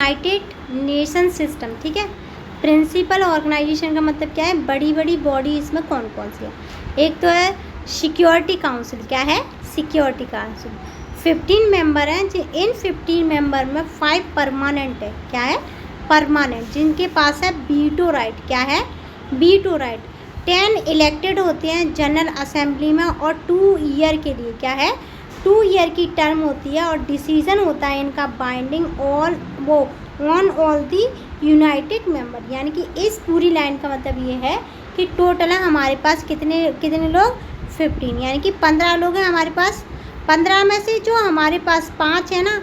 United nation system, ठीक है। Principal organisation का मतलब क्या है, बड़ी बड़ी बॉडी इसमें कौन कौन सी है। एक तो है सिक्योरिटी काउंसिल, क्या है, सिक्योरिटी काउंसिल। 15 मेंबर हैं, इन 15 मेंबर में 5 परमानेंट है, क्या है, परमानेंट, जिनके पास है वीटो राइट, क्या है, वीटो राइट। 10 इलेक्टेड होते हैं जनरल असेंबली में और 2 ईयर के लिए, क्या है, 2 ईयर की टर्म होती है और डिसीजन होता है इनका binding on all the United member. यानी कि इस पूरी लाइन का मतलब ये है कि टोटल है हमारे पास कितने लोग, 15, यानी कि 15 लोग हैं हमारे पास। 15 में से जो हमारे पास 5 है ना,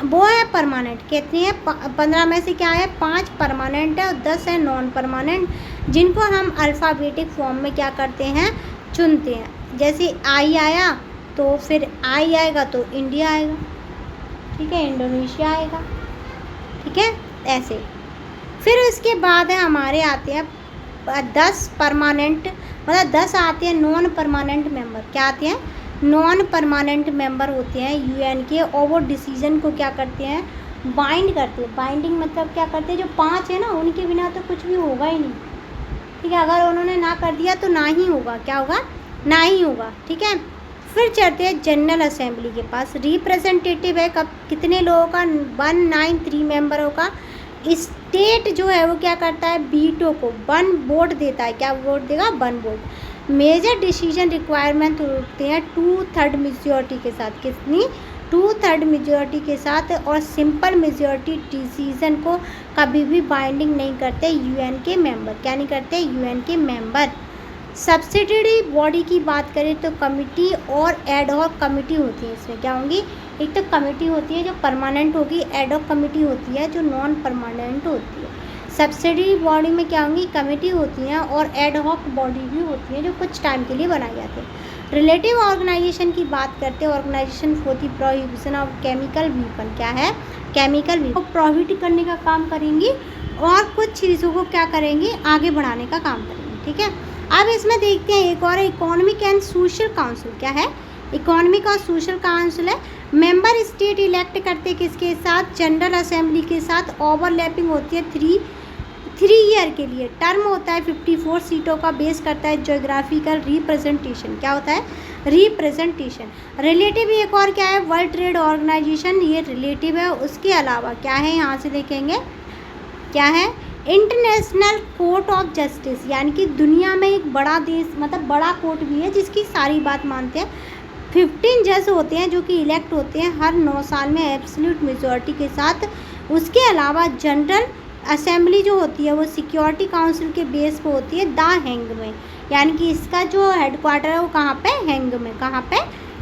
वो है परमानेंट। कितनी है, 15 में से क्या है, 5 परमानेंट है और 10 है नॉन परमानेंट, जिनको हम अल्फ़ाबेटिक फॉर्म में क्या करते हैं, चुनते हैं। जैसे आई आया तो फिर आई आएगा तो इंडिया आएगा, ठीक है, इंडोनेशिया आएगा, ठीक है, ऐसे। फिर उसके बाद है हमारे आते हैं 10 परमानेंट, मतलब 10 आते हैं नॉन परमानेंट मेंबर। क्या आते हैं, नॉन परमानेंट मेंबर होते हैं यूएन के, और वो डिसीजन को क्या करते हैं, बाइंड करते हैं। बाइंडिंग मतलब क्या करते हैं, जो 5 है ना, उनके बिना तो कुछ भी होगा ही नहीं, ठीक है। अगर उन्होंने ना कर दिया तो ना ही होगा, क्या होगा, ना ही होगा, ठीक है। फिर चलते हैं जनरल असेंबली के पास। रिप्रेजेंटेटिव है कब, कितने लोगों का, 193 मेंबरों का। स्टेट जो है वो क्या करता है, वीटो को 1 वोट देता है, क्या वोट देगा, 1 वोट। मेजर डिसीजन रिक्वायरमेंट होते हैं 2/3 मेजॉरिटी के साथ, कितनी, 2/3 मेजॉरिटी के साथ। और सिंपल मेजॉरिटी डिसीजन को कभी भी बाइंडिंग नहीं करते यूएन के मेंबर, क्या नहीं करते, यूएन के मेंबर। सब्सिडियरी बॉडी की बात करें तो कमिटी और एड हॉक कमिटी होती है। इसमें क्या होंगी, एक तो कमिटी होती है जो परमानेंट होगी, एड हॉक कमिटी होती है जो नॉन परमानेंट होती है। सब्सिडियरी बॉडी में क्या होंगी, कमिटी होती हैं और एड हॉक बॉडी भी होती है जो कुछ टाइम के लिए बनाई जाती है। रिलेटिव ऑर्गेनाइजेशन की बात करते हैं, organization for the prohibition of chemical weapon, क्या है, केमिकल वीपन को प्रोहिबिट करने का काम करेंगी और कुछ चीज़ों को क्या करेंगी, आगे बढ़ाने का काम करेंगी, ठीक है। अब इसमें देखते हैं एक और, इकोनॉमिक एंड सोशल काउंसिल, क्या है, इकोनॉमिक और सोशल काउंसिल है। मेंबर स्टेट इलेक्ट करते किसके साथ, जनरल असेंबली के साथ। ओवरलैपिंग होती है 3 ईयर के लिए। टर्म होता है 54 सीटों का, बेस करता है जोग्राफिकल रिप्रेजेंटेशन, क्या होता है, रिप्रेजेंटेशन। रिलेटिव एक और क्या है, वर्ल्ड ट्रेड ऑर्गेनाइजेशन, ये रिलेटिव है। उसके अलावा क्या है, यहाँ से देखेंगे क्या है, इंटरनेशनल कोर्ट ऑफ जस्टिस, यानी कि दुनिया में एक बड़ा देश, मतलब बड़ा कोर्ट भी है जिसकी सारी बात मानते हैं। 15 जज होते हैं जो कि इलेक्ट होते हैं हर 9 साल में एब्सोल्यूट मेजॉरिटी के साथ। उसके अलावा जनरल असेंबली जो होती है वो सिक्योरिटी काउंसिल के बेस पे होती है, द हैंग में, यानी कि इसका जो हेडक्वार्टर है वो कहाँ पे, हैंग में, कहाँ पे,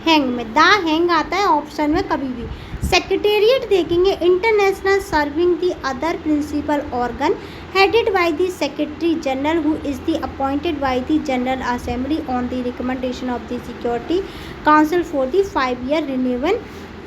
हैंग में। द हैंग आता है ऑप्शन में कभी भी। सेक्रेटेरिएट देखेंगे, international serving the other principal organ headed by the secretary general who is the appointed by the general assembly on the recommendation of the security council for the 5 year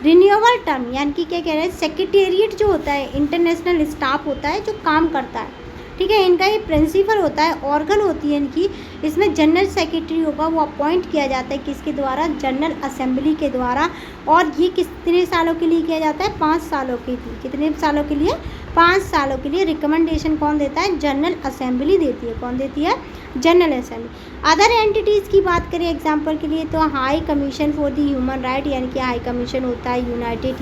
renewable term. यानी कि क्या कह रहे हैं, secretariat जो होता है international staff होता है जो काम करता है, ठीक है, इनका ये प्रिंसिपल होता है, ऑर्गन होती है इनकी। इसमें जनरल सेक्रेटरी होगा, वो अपॉइंट किया जाता है किसके द्वारा, जनरल असेंबली के द्वारा। और ये कितने सालों के लिए किया जाता है, 5 सालों के लिए। कितने सालों के लिए, 5 सालों के लिए। रिकमेंडेशन कौन देता है, जनरल असेंबली देती है। कौन देती है, जनरल असेंबली। अदर एंटिटीज़ की बात करें एग्जाम्पल के लिए तो high commission for the human right, यानी कि हाई कमीशन होता है यूनाइटेड,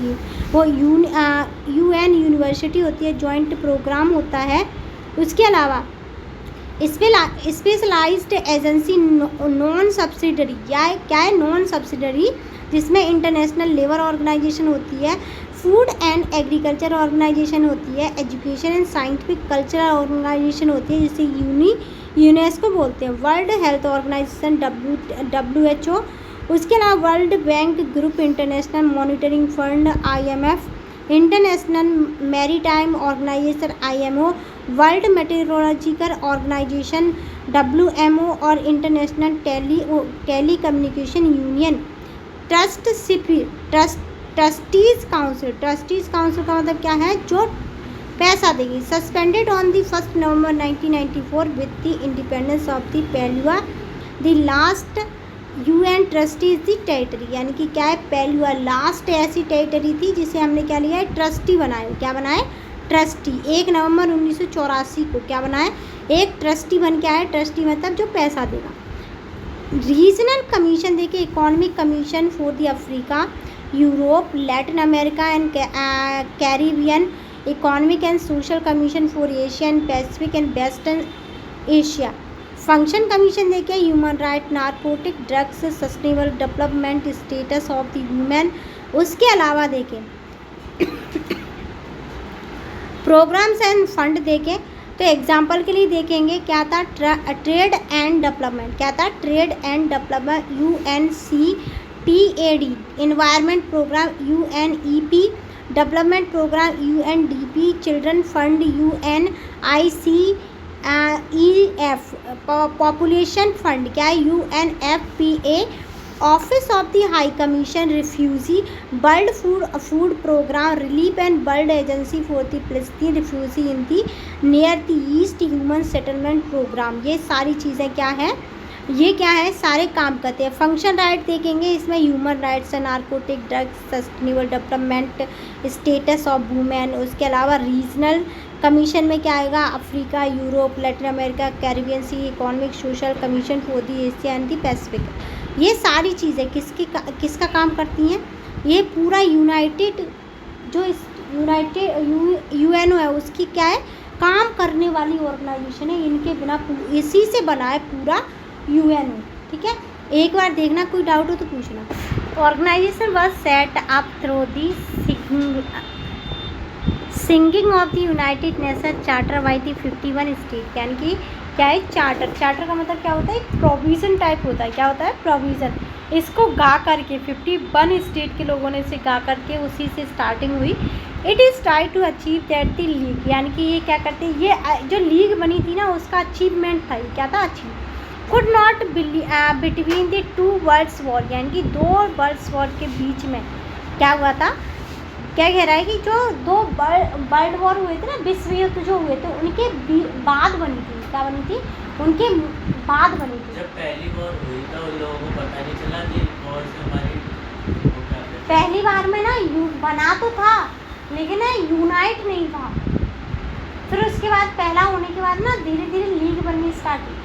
वो यूएन यूनिवर्सिटी होती है, जॉइंट प्रोग्राम होता है। उसके अलावा स्पेशलाइज्ड एजेंसी नॉन सब्सिडरी, क्या है, नॉन सब्सिडरी, जिसमें इंटरनेशनल लेबर ऑर्गेनाइजेशन होती है, फूड एंड एग्रीकल्चर ऑर्गेनाइजेशन होती है, education and scientific cultural organization होती है जिसे यूनेस्को बोलते हैं, वर्ल्ड हेल्थ ऑर्गेनाइजेशन WHO। उसके अलावा World Bank Group, International Monitoring Fund IMF, International Maritime Organisation IMO, World Meteorological Organisation WMO और International Telecommunication Union. Trusteeship council का मतलब क्या है, जो पैसा देगी। Suspended on the 1 November 1994 with the independence of the Palau. The last UN trustee is the territory, यानी कि क्या है, पहली और लास्ट ऐसी टेरिटरी थी जिसे हमने क्या लिया है, ट्रस्टी बनाए। क्या बनाए, ट्रस्टी। 1 नवंबर 1984 को क्या बनाए, एक ट्रस्टी बन के आया। ट्रस्टी मतलब जो पैसा देगा। रीजनल कमीशन देखिए, economic commission for the Africa, Europe, Latin America and Caribbean, economic and social commission for Asia and Pacific and western Asia. Function commission देखिए, human right, narcotic, drugs, sustainable development, status of the women. उसके अलावा देखें programmes end fund देखें, तो example के लिए देखेंगे क्या था, ट्रेड एंड डेवलपमेंट। क्या था, trade and development, UNCTAD, environment programme UNEP, development programme UNDP, children fund UNICEF, population fund क्या है, UNFPA, office of the high commission refugee, world food programme, relief and world agency for the Palestine refugee in the near the east, human settlement programme. ये सारी चीज़ें क्या हैं, ये क्या है, सारे काम करते हैं। फंक्शन राइट देखेंगे, इसमें human rights, narcotic, drugs, sustainable development, status of women. उसके अलावा रीजनल कमीशन में क्या आएगा, Africa, Europe, Latin America, Caribbean sea, economic social commission for the Asia and the Pacific. ये सारी चीज़ें किसका काम करती हैं, ये पूरा यूनाइटेड जो UNO है उसकी क्या है, काम करने वाली ऑर्गेनाइजेशन है। इनके बिना इसी से बना है पूरा UNO। ठीक है, एक बार देखना, कोई डाउट हो तो पूछना। Organization was set up through the singing of the United Nation charter by the 51 state. यानी कि क्या है, चार्टर। चार्टर का मतलब क्या होता है, प्रोविज़न टाइप होता है। क्या होता है, प्रोविज़न। इसको गा करके 51 स्टेट के लोगों ने इसे गा करके उसी से स्टार्टिंग हुई। It is try to achieve that the league, यानी कि ये क्या करते हैं, ये जो लीग बनी थी ना उसका अचीवमेंट था, ये क्या था, achieve could not between the two worlds war, यानी कि 2 वर्ल्ड्स वॉर के बीच में क्या हुआ था, क्या कह रहा है कि जो 2 वर्ल्ड वॉर हुए थे ना, विश्व युद्ध जो हुए थे उनके बाद बनी थी। क्या बनी थी, उनके बाद बनी थी। जब पहली वॉर हुई था उन लोगों को पता नहीं चला कि वॉर से हमारी पहली बार में ना बना तो था लेकिन ना यूनाइट नहीं था। फिर उसके बाद पहला होने के बाद ना धीरे धीरे लीग बननी स्टार्ट हुई।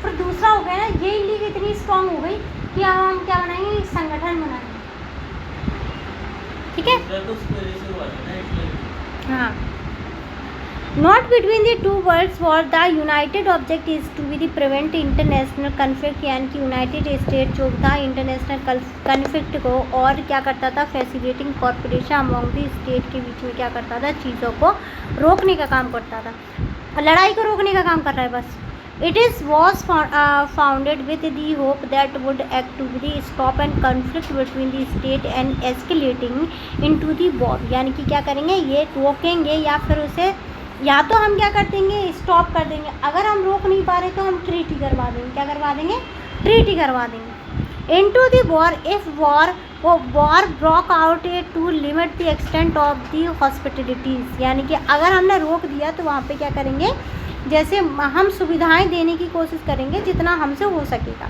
फिर दूसरा हो गया ना, ये लीग इतनी स्ट्रांग हो गई कि अब हम क्या बनाएंगे, संगठन बनाएंगे। ठीक है, हाँ। Not between the 2 worlds war the united object is to be the prevent international conflict, यानी कि यूनाइटेड स्टेट जो था इंटरनेशनल कन्फ्लिक्ट को और क्या करता था, facilitating corporation among the state के बीच में क्या करता था, चीज़ों को रोकने का काम करता था। लड़ाई को रोकने का काम कर रहा है बस। It is was founded with the hope that would actively stop and conflict between the state and escalating into the war। यानी कि क्या करेंगे, ये रोकेंगे या फिर उसे या तो हम क्या कर देंगे, स्टॉप कर देंगे। अगर हम रोक नहीं पा रहे तो हम ट्रीटी करवा देंगे। क्या करवा देंगे, ट्रीटी करवा देंगे। Into the war if war broke out to limit the extent of the hostilities, यानी कि अगर हमने रोक दिया तो वहाँ पे क्या करेंगे, जैसे हम सुविधाएं देने की कोशिश करेंगे जितना हमसे हो सकेगा।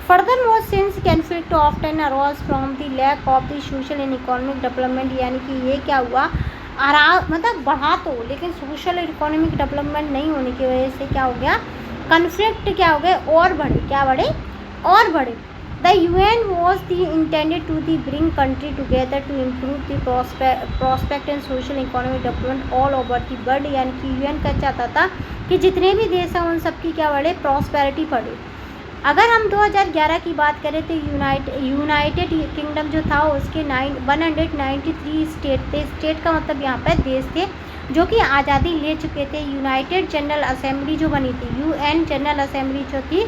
Further more since conflict often arise from the lack of the social and economic development, यानी कि ये क्या हुआ, मतलब बढ़ा तो लेकिन सोशल और इकोनॉमिक डेवलपमेंट नहीं होने की वजह से क्या हो गया, कन्फ्लिक्ट क्या हो गए और बढ़े। क्या बढ़े और बढ़े। The UN was intended to bring country together to improve the prospect and social and economic development all over the world, यानी कि UN का चाहता था कि जितने भी देश हैं उन सब की क्या बढ़े, प्रॉस्पेरिटी बढ़े। अगर हम 2011 की बात करें तो यूनाइटेड किंगडम जो था उसके 193 स्टेट थे। स्टेट का मतलब यहाँ पर देश थे जो कि आज़ादी ले चुके थे। यूनाइटेड जनरल असेंबली जो बनी थी, UN जनरल असेंबली जो थी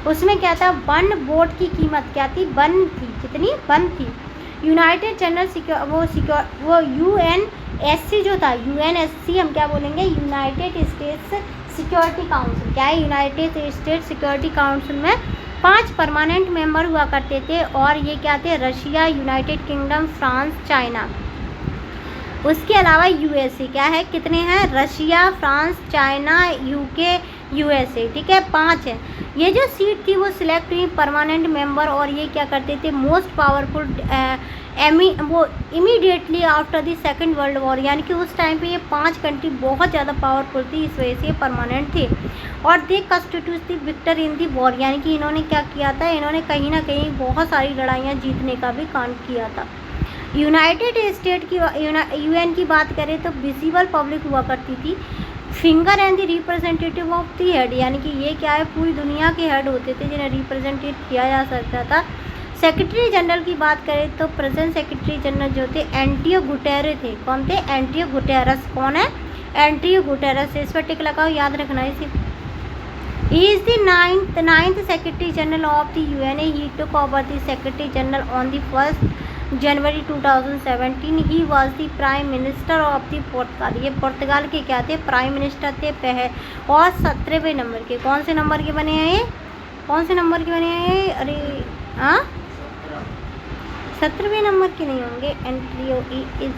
उसमें क्या था, 1 वोट की कीमत क्या थी, 1 थी। कितनी, 1 थी। यूनाइटेड जनरल वो UNSC जो था, UNSC हम क्या बोलेंगे, यूनाइटेड स्टेट्स सिक्योरिटी काउंसिल। क्या है, यूनाइटेड स्टेट सिक्योरिटी काउंसिल में 5 परमानेंट मेंबर हुआ करते थे और ये क्या थे, Russia, United kingdom, France, China. उसके अलावा USA क्या है, कितने हैं, Russia, France, China, UK, USA, ठीक है। 5 है। ये जो सीट थी वो सिलेक्ट हुई परमानेंट मेंबर, और ये क्या करते थे, मोस्ट पावरफुल वो immediately after the second world war, यानी कि उस टाइम पे ये 5 कंट्री बहुत ज़्यादा पावरफुल थी, इस वजह से ये परमानेंट थे। और they constitute the victor in the war, यानी कि इन्होंने क्या किया था, इन्होंने कहीं ना कहीं बहुत सारी लड़ाइयाँ जीतने का भी काम किया था। यूनाइटेड स्टेट की यूएन की बात करें तो विजिबल पब्लिक हुआ करती थी, finger and the representative of the head, यानी कि ये क्या है, पूरी दुनिया के हेड होते थे जिन्हें रिप्रेजेंटेट किया जा सकता था। सेक्रेटरी जनरल की बात करें तो प्रेजेंट सेक्रेटरी जनरल जो थे एंटियो गुटेरे थे। कौन थे, एंटियो गुटेरस। कौन है, एंटियो गुटेरस। इस पर टिक लगाओ, याद रखना इसे। He is the ninth secretary general of the UNA. He took over the secretary general on the 1 January 2017। He was the prime minister of the Portugal. ये पुर्तगाल के क्या थे, प्राइम मिनिस्टर थे और 17वें नंबर के। कौन से नंबर के बने हैं ये, कौन से नंबर के बने हैं ये, अरे हाँ 17वें नंबर के नहीं होंगे, एंट्रियो इज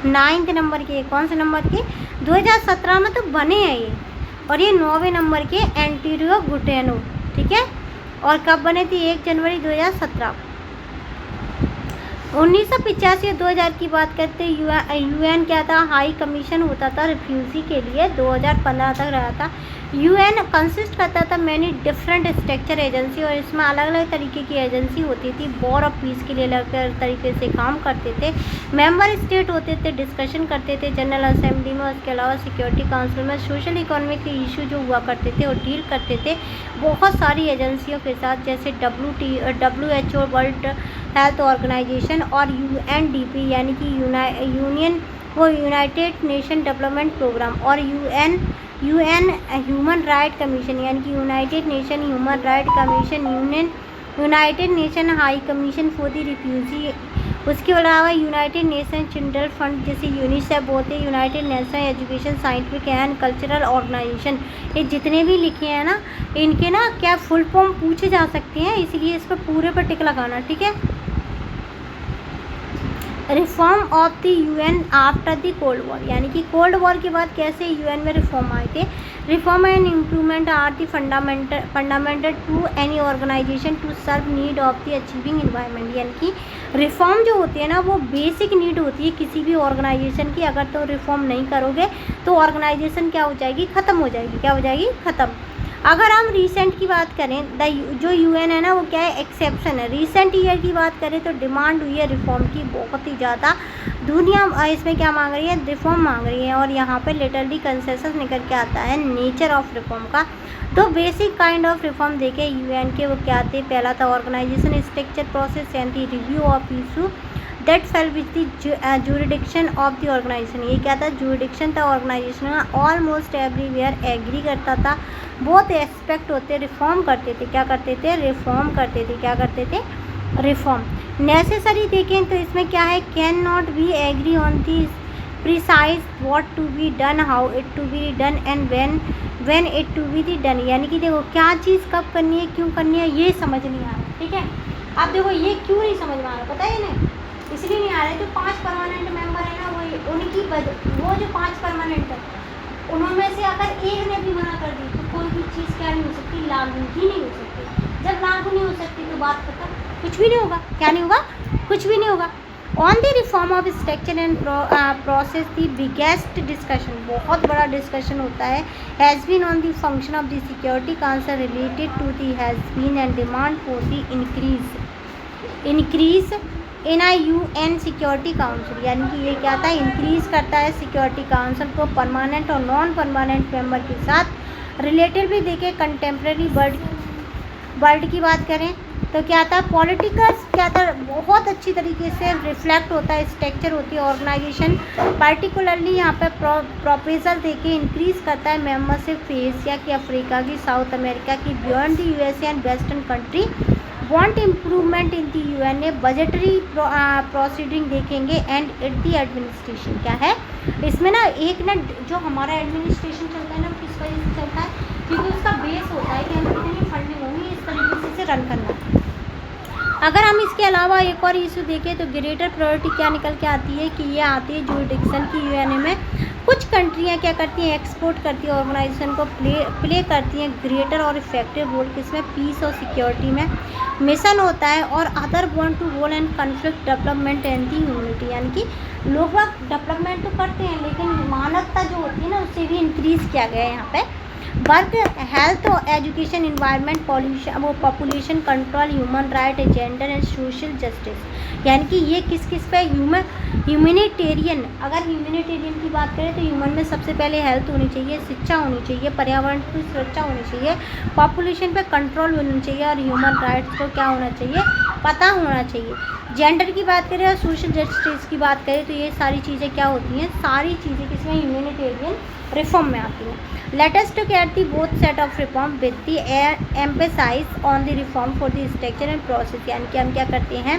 9th नंबर के। कौन से नंबर के, 2017 में तो बने हैं ये, और ये 9वें नंबर के एंटीरियो गुटेनो, ठीक है। और कब बने थे, 1 जनवरी 2017। 1985 और 2000 की बात करते यूएन क्या था, हाई कमीशन होता था रिफ्यूजी के लिए, 2015 तक रहा था। यूएन कंसिस्ट करता था मैनी डिफरेंट स्ट्रक्चर एजेंसी, और इसमें अलग अलग तरीके की एजेंसी होती थी। वॉर और पीस के लिए अलग अलग तरीके से काम करते थे। मेंबर स्टेट होते थे, डिस्कशन करते थे जनरल असेंबली में। उसके अलावा सिक्योरिटी काउंसिल में सोशल इकोनॉमिक के इशू जो हुआ करते थे और डील करते थे बहुत सारी एजेंसियों के साथ, जैसे WHO वर्ल्ड हेल्थ ऑर्गेनाइजेशन और UNDP यानी कि यूनाइटेड नेशन डेवलपमेंट प्रोग्राम, और यूएन ह्यूमन राइट कमीशन यानी कि United Nation human right commission, United Nation high commission for the refugee. उसके अलावा यूनाइटेड नेशन चिल्ड्रन फंड जैसे यूनिसेफ होते, United Nation education scientific and cultural organization. ये जितने भी लिखे हैं ना, इनके ना क्या फुल फॉर्म पूछे जा सकते हैं, इसलिए इस पर पूरे पर टिक लगाना, ठीक है। Reform of the UN after the cold war, यानी कि कोल्ड वॉर के बाद कैसे यूएन में रिफॉर्म आए थे। Reform and improvement are the fundamental to any organization to serve need of the achieving environment, यानी कि रिफॉर्म जो होती है ना वो बेसिक नीड होती है किसी भी ऑर्गेनाइजेशन की। अगर तो रिफॉर्म नहीं करोगे तो ऑर्गेनाइजेशन क्या हो जाएगी, ख़त्म हो जाएगी। क्या हो जाएगी, ख़त्म। अगर हम रिसेंट की बात करें, जो यूएन है ना वो क्या है, एक्सेप्शन है। रिसेंट ईयर की बात करें तो डिमांड हुई है रिफॉर्म की बहुत ही ज़्यादा। दुनिया इसमें क्या मांग रही है, रिफॉर्म मांग रही है, और यहाँ पे लिटरली कंसेंसस निकल के आता है नेचर ऑफ रिफॉर्म का। तो बेसिक काइंड ऑफ रिफॉर्म देखे यूएन के, वो क्या थे। पहला था organization structure process and the review of issue that fell with the jurisdiction of the organization. ये क्या था, जुरिडिक्शन था ऑर्गेनाइजेशन का। ऑलमोस्ट एवरीवेयर एग्री करता था। बहुत एस्पेक्ट होते, रिफॉर्म करते थे। क्या करते थे, रिफॉर्म करते थे। क्या करते थे, रिफॉर्म। नेसेसरी देखें तो इसमें क्या है, can not be agree on the precise what to be done, how it to be done and when it to be the done. यानी कि देखो क्या चीज़ कब करनी है, क्यों करनी है, ये समझ नहीं आ रहा, ठीक है। अब देखो ये क्यों नहीं समझ में आ रहा, पता है इन्हें, इसलिए नहीं आ रहा है। जो 5 परमानेंट मेंबर है ना, वो जो 5 परमानेंट है उनमें से अगर एक ने भी मना कर दी तो कोई भी चीज़ क्या नहीं हो सकती, लागू ही नहीं हो सकती। जब लागू नहीं हो सकती तो बात खत्म, कुछ भी नहीं होगा। क्या नहीं होगा, कुछ भी नहीं होगा। On the reform of structure and process the biggest discussion, बहुत बड़ा डिस्कशन होता है, has been on the function of the security council related to the has been and demand for the increase in UN security council. यानी कि ये क्या था, increase करता है सिक्योरिटी काउंसिल को परमानेंट और नॉन परमानेंट मेंबर के साथ। रिलेटेड भी देखें कंटेम्प्रेरी वर्ल्ड की बात करें तो क्या था, पॉलिटिकल्स क्या था, बहुत अच्छी तरीके से रिफ्लेक्ट होता है, स्ट्रक्चर होती है ऑर्गेनाइजेशन। पर्टिकुलरली यहाँ पे प्रोपोजल देके इंक्रीज़ करता है मेंबरशिप एशिया की, अफ्रीका की, साउथ अमेरिका की, beyond the USA and western country. Want improvement in the UNA budgetary proceeding देखेंगे एंड इट दी एडमिनिस्ट्रेशन। क्या है इसमें ना, एक ना जो हमारा एडमिनिस्ट्रेशन चलता है ना किस वजह से चलता है, क्योंकि उसका बेस होता है कि हमें कितनी फंडिंग होगी, इस तरीके से रन करना है। अगर हम इसके अलावा एक और इशू देखें तो ग्रेटर प्रायोरिटी क्या निकल के आती है कि ये आती है जुरिडिक्शन की यूएनए में कुछ कंट्रियाँ क्या करती हैं, एक्सपोर्ट करती है ऑर्गेनाइजेशन को प्ले करती हैं ग्रेटर और इफेक्टिव रोल किसमें, पीस और सिक्योरिटी में मिशन होता है, और other want to role and conflict development and the humanity, यानी कि लोग डेवलपमेंट तो करते हैं लेकिन मानवता जो होती है ना उससे भी इंक्रीज़ किया गया है यहाँ पे। Work, health, education, environment, pollution, वो population control, human right, gender and social justice, यानी कि ये किस किस पे ह्यूमैनिटेरियन, अगर ह्यूमैनिटेरियन की बात करें तो ह्यूमन में सबसे पहले हेल्थ होनी चाहिए, शिक्षा होनी चाहिए, पर्यावरण की सुरक्षा होनी चाहिए, पॉपुलेशन पे कंट्रोल होनी चाहिए, और ह्यूमन राइट्स को क्या होना चाहिए, पता होना चाहिए। जेंडर की बात करें और सोशल जस्टिस की बात करें तो ये सारी चीज़ें क्या होती हैं, सारी चीज़ें किसमें, ह्यूमैनिटेरियन रिफॉर्म में आती हैं। Let us look at the both set of reform with the emphasis on the reform for the structure and process, यानी कि हम क्या करते हैं,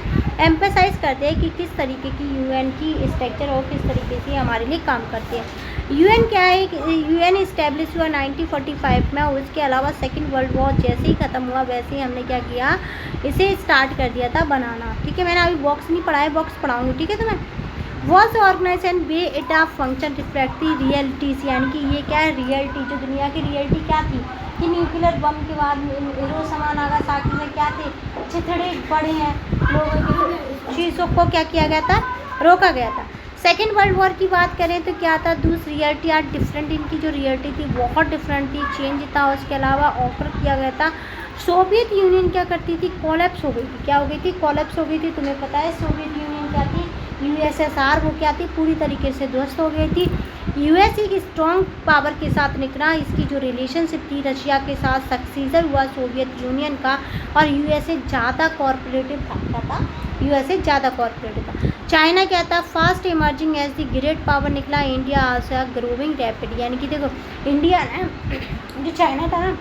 एम्फेसाइज करते हैं कि किस तरीके की यूएन की स्ट्रक्चर और किस तरीके से हमारे लिए काम करते हैं। यूएन क्या है, यूएन इस्टेब्लिश हुआ 1945 में, और उसके अलावा सेकेंड वर्ल्ड वॉर जैसे ही ख़त्म हुआ वैसे ही हमने क्या किया, इसे स्टार्ट कर दिया था बनाना। ठीक है, मैंने अभी बॉक्स नहीं पढ़ा है, बॉक्स पढ़ाऊँगी, ठीक है तुम्हें। Was organization way it a function reflect the realities, यानी कि ये क्या है, रियलिटी, जो दुनिया की रियलिटी क्या थी कि न्यूक्लियर बम के बाद हिरोशिमा नागासाकी में क्या थे, छिथड़े पड़े हैं, लोगों की चीज़ों को क्या किया गया था, रोका गया था। सेकेंड वर्ल्ड वॉर की बात करें तो क्या था, दूसरी रियलिटी आर डिफरेंट, इनकी जो रियलिटी थी बहुत डिफरेंट थी, चेंज था। उसके अलावा ऑफर किया गया था, सोवियत यूनियन क्या करती थी, कोलैप्स हो गई थी, क्या हो गई थी, कोलैप्स हो गई थी। तुम्हें पता है सोवियत यूनियन क्या थी, यूएसएसआर, वो क्या थी, पूरी तरीके से ध्वस्त हो गई थी। यूएस एक स्ट्रॉन्ग पावर के साथ निकला, इसकी जो रिलेशनशिप थी रशिया के साथ सक्सीजर हुआ सोवियत यूनियन का, और यूएसए ज़्यादा कॉरपोरेटिव था, यूएसए ज़्यादा कॉरपोरेटिव था। चाइना क्या था, fast emerging as the great power निकला। इंडिया आल्सो ग्रोविंग रैपिड, यानी कि देखो इंडिया जो चाइना था ना,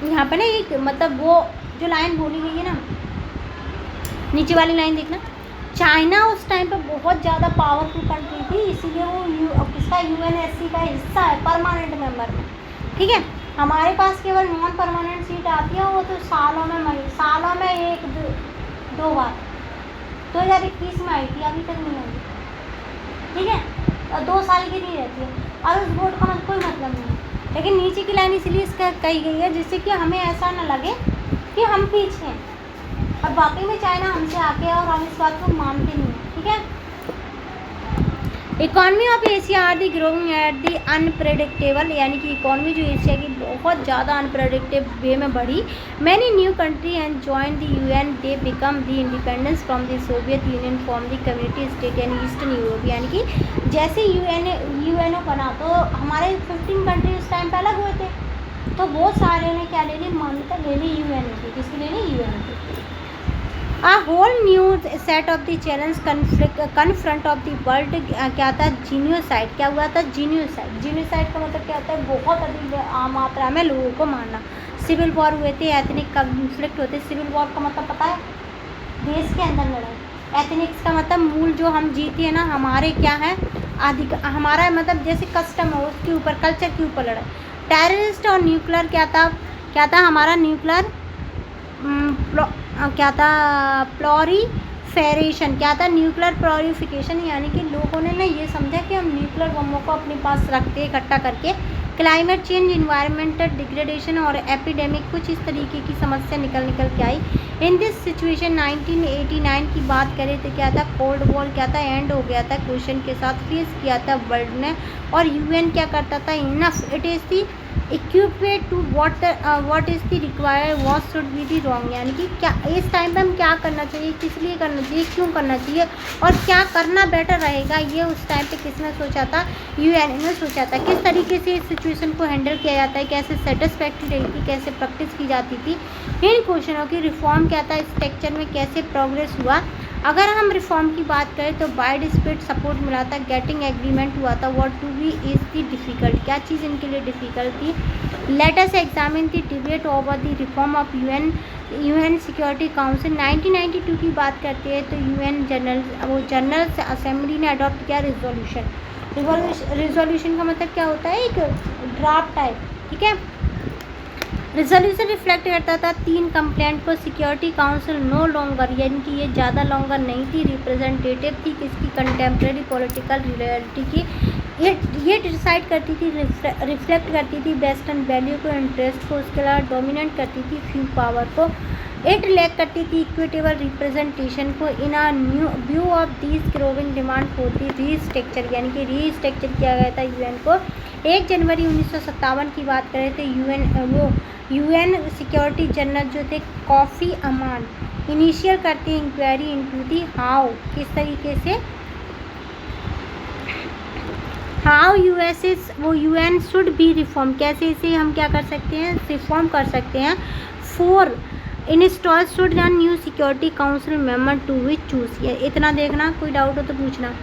यहाँ पे ना एक मतलब वो जो लाइन बोली गई है ना, नीचे वाली लाइन देखना, चाइना उस टाइम पे बहुत ज़्यादा पावरफुल कंट्री थी, इसीलिए वो किसका, यूएनएससी का हिस्सा है, परमानेंट मेंबर में। ठीक है, हमारे पास केवल नॉन परमानेंट सीट आती है, वो तो सालों में एक दो बार 2021 में आई थी, अभी तक नहीं आई। ठीक है, और 2 साल की नहीं रहती है, और उस वोट का कोई मतलब नहीं है। लेकिन नीचे की लाइन इसलिए इसका कही गई है जिससे कि हमें ऐसा ना लगे कि हम पीछे हैं, और वाकई में चाइना हमसे आगे है और हम इस बात को मानते नहीं हैं। ठीक है, economy of Asia are the growing at the unpredictable, यानी कि इकॉनमी जो एशिया की बहुत ज़्यादा अनप्रेडिक्टेबल वे में बढ़ी। Many new country and join the UN, they become the independence from the Soviet union from the community state and eastern Europe, यानी कि जैसे यूएनओ बना तो हमारे 15 कंट्री उस टाइम पर अलग हुए थे, तो बहुत सारे ने क्या ले ली, मान्यता ले ली यूएनओ की, किसकी ले ली, यूएनओ की। A whole new set of the challenge confront of the world, क्या था, जीनोसाइड, क्या हुआ था, जीनोसाइड का मतलब क्या होता है, बहुत अधिक मात्रा में लोगों को मारना। सिविल वॉर हुए थे, एथनिक कन्फ्लिक्ट होते। सिविल वॉर का मतलब पता है, देश के अंदर लड़ाई। एथनिक्स का मतलब मूल जो हम जीते हैं ना, हमारे क्या है, हमारा मतलब जैसे कस्टम हो उसके ऊपर, कल्चर के ऊपर लड़ाई। टेररिस्ट और न्यूक्लियर क्या था हमारा, न्यूक्लियर क्या था, प्लॉरीफेरेशन, क्या था, न्यूक्लियर प्लॉरीफिकेशन, यानी कि लोगों ने ना ये समझा कि हम न्यूक्लियर बमों को अपने पास रखते इकट्ठा करके। क्लाइमेट चेंज, इन्वायरमेंटल डिग्रेडेशन और एपिडेमिक, कुछ इस तरीके की समस्या निकल के आई। इन दिस सिचुएशन 1989 की बात करें तो क्या था, कोल्ड वॉर क्या था, एंड हो गया था, क्वेश्चन के साथ फेस किया था वर्ल्ड ने, और यूएन क्या करता था, enough it is the equipped to what is the required, what should be the wrong, यानी कि क्या इस टाइम पे हम क्या करना चाहिए, किस लिए करना चाहिए, क्यों करना चाहिए, और क्या करना बेटर रहेगा, ये उस टाइम पे किसने सोचा था, यूएन ने सोचा था। किस तरीके से इस सिचुएशन को हैंडल किया जाता है, कैसे सेटिस्फैक्ट्री रही थी, कैसे प्रैक्टिस की जाती थी, इन क्वेश्चनों की रिफॉर्म क्या था, स्ट्रक्चर में कैसे प्रोग्रेस हुआ। अगर हम रिफॉर्म की बात करें तो वाइड स्प्रेड सपोर्ट मिला था, गेटिंग एग्रीमेंट हुआ था, what to be is the difficult, क्या चीज़ इनके लिए डिफ़िकल्ट थी। Let us examine the debate over the reform of UN security council. 1992 की बात करते हैं तो यूएन जनरल असेंबली ने अडॉप्ट किया रिजोल्यूशन का मतलब क्या होता है, एक ड्राफ्ट टाइप। ठीक है, रिजोल्यूशन रिफ्लेक्ट करता था 3 कंप्लेंट को। सिक्योरिटी काउंसिल नो लॉन्गर, यानी कि ये ज़्यादा लॉन्गर नहीं थी, रिप्रेजेंटेटिव थी किसकी, कंटेम्प्रेरी पॉलिटिकल रियलिटी की। ये डिसाइड करती थी, रिफ्लेक्ट करती थी वेस्टर्न वैल्यू को, इंटरेस्ट को, उसके अलावा डोमिनेट करती थी फ्यू पावर को। इट लैक करती थी इक्विटेबल रिप्रेजेंटेशन को। In a new view of these growing demand होती रीस्ट्रक्चर, यानी कि रीस्ट्रक्चर किया गया था यूएन को। 1 जनवरी 1957 की बात करें तो यूएन सिक्योरिटी जनरल जो थे कॉफ़ी अमान इनिशियल करते हैं इंक्वायरी इनटू दी हाउ, किस तरीके से how UN should be reform, कैसे इसे हम क्या कर सकते हैं, रिफॉर्म कर सकते हैं। 4 install should new security council member to which choose. इतना देखना, कोई डाउट हो तो पूछना।